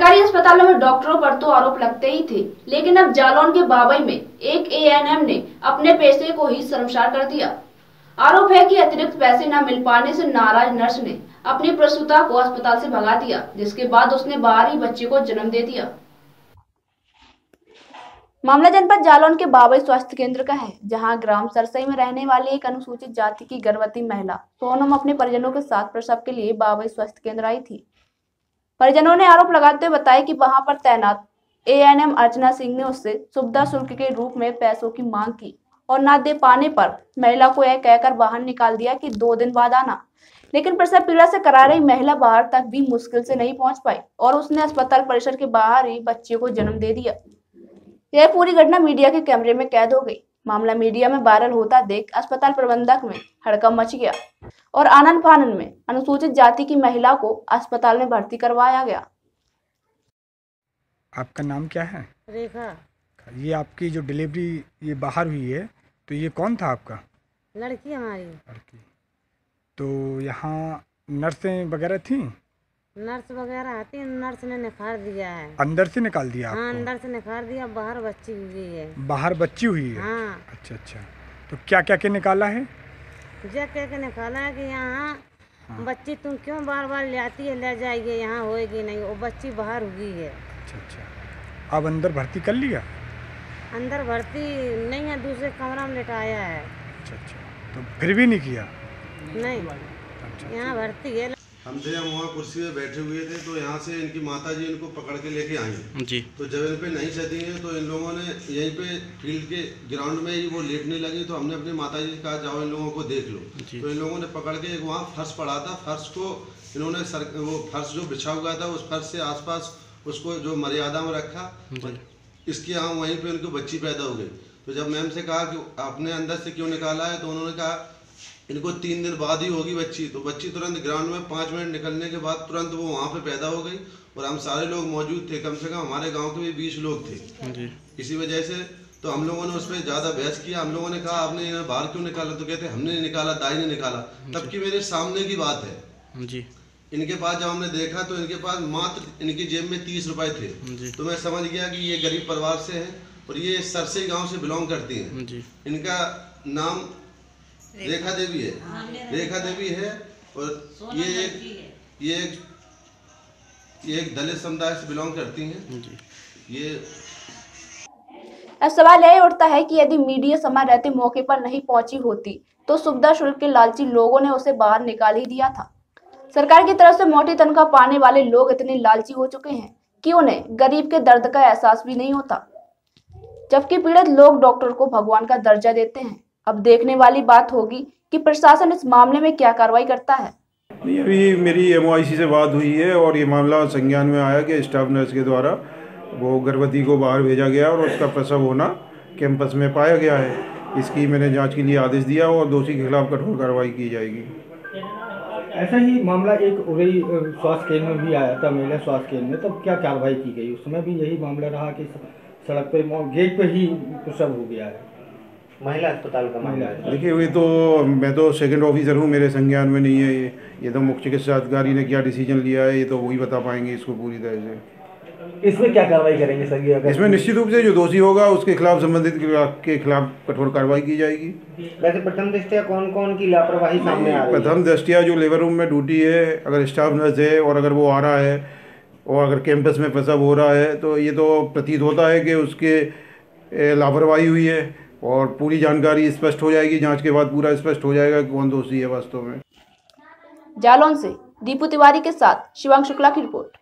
सरकारी अस्पतालों में डॉक्टरों पर तो आरोप लगते ही थे, लेकिन अब जालौन के बाबई में एक एएनएम ने अपने पेशे को ही शर्मसार कर दिया। आरोप है कि अतिरिक्त पैसे न मिल पाने से नाराज नर्स ने अपनी प्रसूता को अस्पताल से भगा दिया, जिसके बाद उसने बाहर ही बच्चे को जन्म दे दिया। मामला जनपद जालौन के बाबई स्वास्थ्य केंद्र का है, जहां ग्राम सरसई में रहने वाली एक अनुसूचित जाति की गर्भवती महिला सोनम अपने परिजनों के साथ प्रसव के लिए बाबई स्वास्थ्य केंद्र आई थी। परिजनों ने आरोप लगाते हुए बताया कि वहां पर तैनात एएनएम अर्चना सिंह ने उससे सुविधा शुल्क के रूप में पैसों की मांग की और न दे पाने पर महिला को यह कहकर बाहर निकाल दिया कि 2 दिन बाद आना। लेकिन प्रसव पीड़ा से करा रही महिला बाहर तक भी मुश्किल से नहीं पहुंच पाई और उसने अस्पताल परिसर के बाहर ही बच्चे को जन्म दे दिया। यह पूरी घटना मीडिया के कैमरे में कैद हो गई। मामला मीडिया में वायरल होता देख अस्पताल प्रबंधक में हड़कंप मच गया और आनन फानन में अनुसूचित जाति की महिला को अस्पताल में भर्ती करवाया गया। आपका नाम क्या है? रेखा। ये आपकी जो डिलीवरी ये बाहर हुई है, तो ये कौन था आपका? लड़की हमारी। लड़की। तो यहाँ नर्सें वगैरह थी? नर्स वगैरह आती है, नर्स ने निखार दिया है। अंदर से निकाल दिया आपको? हाँ, अंदर से निखार दिया, बाहर बच्ची हुई है। बाहर बच्ची हुई है? हाँ। अच्छा अच्छा। तो क्या क्या के निकाला है? कह के निकाला है कि यहाँ बच्ची तुम क्यों बार बार ले आती है, ले जाइए, यहाँ होएगी नहीं, वो बच्ची बाहर हुई है। अच्छा अच्छा। अब अंदर भर्ती कर लिया? अंदर भर्ती नहीं है, दूसरे कमरा में लिटाया है। अच्छा अच्छा। तो फिर भी नहीं किया? नहीं। अच्छा। यहाँ भर्ती है। हम थे वहाँ कुर्सी में बैठे हुए थे, तो यहाँ से इनकी माता जी इनको पकड़ के लेके आई जी। तो जब इन पे नहीं सदी है तो इन लोगों ने यहीं पे फील्ड के ग्राउंड में ही वो लेटने लगी, तो हमने अपनी माता जी से कहा जाओ इन लोगों को देख लो। तो इन लोगों ने पकड़ के एक वहाँ फर्श पड़ा था, फर्श को इन्होंने वो फर्श जो बिछा हुआ था उस फर्श से आसपास उसको जो मर्यादा में रखा, इसके यहाँ वहीं पर उनकी बच्ची पैदा हो गई। तो जब मैम से कहा कि आपने अंदर से क्यों निकाला है, तो उन्होंने कहा इनको 3 दिन बाद ही होगी बच्ची। तो बच्ची तुरंत ग्राउंड में 5 मिनट निकलने के बाद तुरंत वो वहाँ पे पैदा हो गई और हम सारे लोग मौजूद थे, कम से कम हमारे गांव के भी 20 लोग थे जी। इसी वजह से तो हम लोगों ने उस पर ज़्यादा बहस किया। हम लोगों ने कहा आपने इन्हें बाहर क्यों निकाला, तो कहते हमने नहीं निकाला, दाई ने निकाला। तब की मेरे सामने की बात है जी। इनके पास जब हमने देखा तो इनके पास मात्र इनकी जेब में 30 रुपए थे। तो मैं समझ गया कि ये गरीब परिवार से है और ये सरसई गाँव से बिलोंग करती हैं। इनका नाम रेखा देवी है। रेखा देवी है और ये एक दलित समुदाय से बिलोंग करती हैं। ये अब सवाल यह उठता है कि यदि मीडिया समय रहते मौके पर नहीं पहुंची होती तो सुविधा शुल्क के लालची लोगों ने उसे बाहर निकाल ही दिया था। सरकार की तरफ से मोटी तनख्वाह पाने वाले लोग इतने लालची हो चुके हैं कि उन्हें गरीब के दर्द का एहसास भी नहीं होता, जबकि पीड़ित लोग डॉक्टर को भगवान का दर्जा देते हैं। अब देखने वाली बात होगी कि प्रशासन इस मामले में क्या कार्रवाई करता है। अभी मेरी MOIC से बात हुई है और ये मामला संज्ञान में आया कि स्टाफ नर्स के द्वारा वो गर्भवती को बाहर भेजा गया और उसका प्रसव होना कैंपस में पाया गया है। इसकी मैंने जांच के लिए आदेश दिया और दोषी के खिलाफ कठोर कार्रवाई की जाएगी। ऐसा ही मामला एक उरई स्वास्थ्य केंद्र में भी आया था, महिला स्वास्थ्य केंद्र में, तब क्या कार्रवाई की गई? उस समय भी यही मामला रहा कि सड़क पे गेट पे ही प्रसव हो गया है। महिला अस्पताल का मामला है। देखिए ये तो मैं तो सेकंड ऑफिसर हूँ, मेरे संज्ञान में नहीं है ये तो मुख्य चिकित्सा अधिकारी ने क्या डिसीजन लिया है ये तो वही बता पाएंगे इसको पूरी तरह से। इसमें क्या कार्रवाई करेंगे सर? इसमें निश्चित रूप से जो दोषी होगा उसके खिलाफ संबंधित के खिलाफ कठोर कार्रवाई की जाएगी। वैसे प्रथम दृष्टया कौन कौन की लापरवाही सामने आ रही है? प्रथम दृष्टया जो लेबर रूम में ड्यूटी है, अगर स्टाफ नर्स है और अगर वो आ रहा है और अगर कैंपस में प्रसव हो रहा है तो ये तो प्रतीत होता है कि उसके लापरवाही हुई है और पूरी जानकारी स्पष्ट हो जाएगी। जांच के बाद पूरा स्पष्ट हो जाएगा कौन दोषी है वास्तव में। जालौन से दीपू तिवारी के साथ शिवांग शुक्ला की रिपोर्ट।